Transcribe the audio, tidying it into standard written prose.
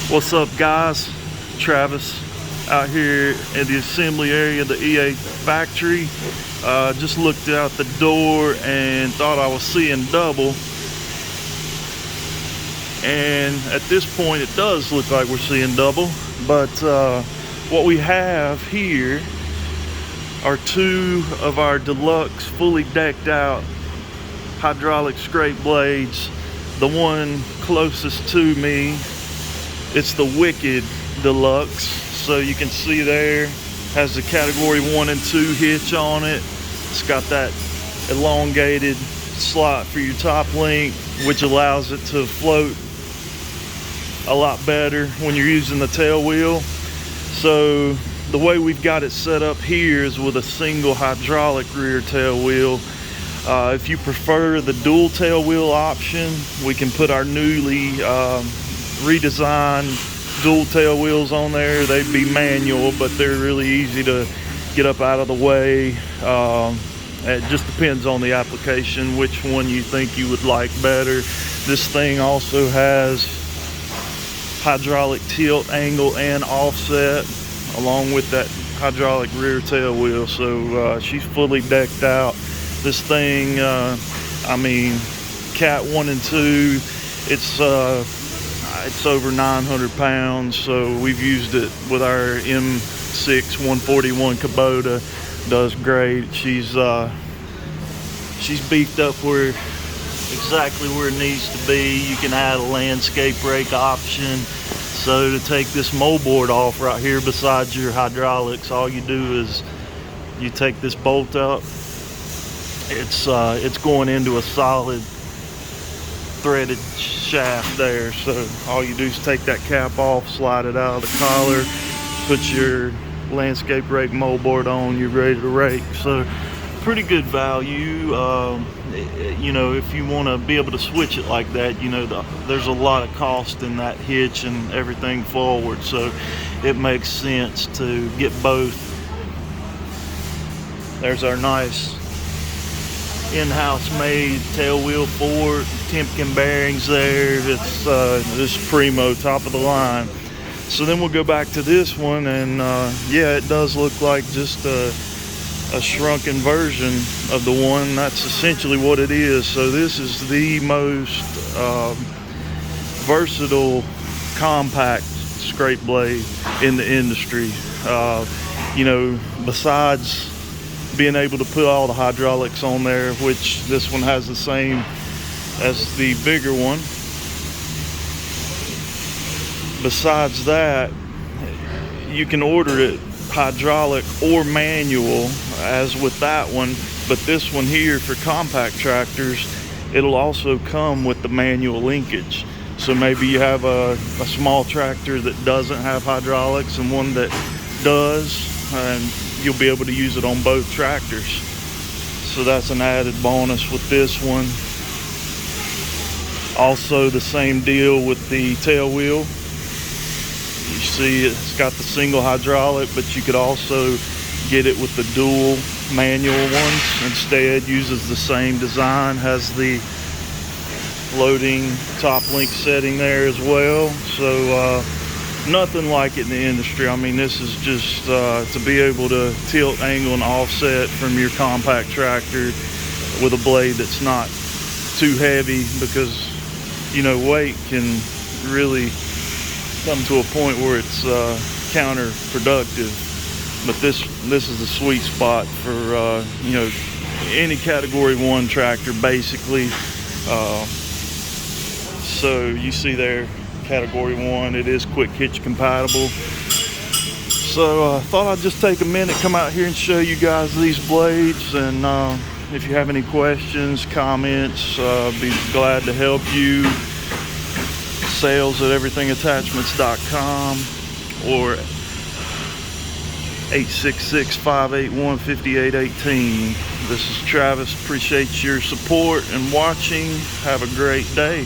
What's up, guys? Travis out here in the assembly area of the EA factory. Just looked out the door and thought I was seeing double. And at this point it does look like we're seeing double, but what we have here are two of our deluxe fully decked out hydraulic scrape blades. The one closest to me, it's the Wicked Deluxe. So you can see there, has the category 1 and 2 hitch on it. It's got that elongated slot for your top link, which allows it to float a lot better when you're using the tail wheel. So the way we've got it set up here is with a single hydraulic rear tail wheel. If you prefer the dual tail wheel option, we can put our newly redesigned dual tail wheels on there. They'd be manual, but they're really easy to get up out of the way. It just depends on the application, which one you think you would like better. This thing also has hydraulic tilt, angle, and offset, along with that hydraulic rear tail wheel. So she's fully decked out. This thing, I mean, Cat 1 and 2, it's over 900 pounds. So we've used it with our M6 141 Kubota. Does great. She's beefed up exactly where it needs to be. You can add a landscape brake option. So to take this moldboard off right here beside your hydraulics, all you do is you take this bolt up. It's going into a solid threaded shaft there. So all you do is take that cap off, slide it out of the collar, put your landscape rake moldboard on, you're ready to rake. So pretty good value. You know, if you want to be able to switch it like that, you know, there's a lot of cost in that hitch and everything forward, so it makes sense to get both. There's our nice in-house made tail wheel forward, Timken bearings there. It's this primo, top of the line. So then we'll go back to this one, and yeah, it does look like just a shrunken version of the one. That's essentially what it is. So this is the most versatile compact scrape blade in the industry. You know, besides being able to put all the hydraulics on there, which this one has the same as the bigger one. Besides that, you can order it hydraulic or manual as with that one, but this one here for compact tractors, it'll also come with the manual linkage. So maybe you have a small tractor that doesn't have hydraulics and one that does, and you'll be able to use it on both tractors. So that's an added bonus with this one. Also the same deal with the tail wheel. You see it's got the single hydraulic, but you could also get it with the dual manual ones instead. Uses the same design, has the loading top link setting there as well. So nothing like it in the industry. I mean, this is just to be able to tilt, angle, and offset from your compact tractor with a blade that's not too heavy, because, you know, weight can really come to a point where it's counterproductive. But this is the sweet spot for you know, any category 1 tractor basically. So you see there, category 1, it is quick hitch compatible. So I thought I'd just take a minute, come out here and show you guys these blades, and if you have any questions, comments, be glad to help you. Sales@everythingattachments.com or 866-581-5818. This is Travis. Appreciate your support and watching. Have a great day.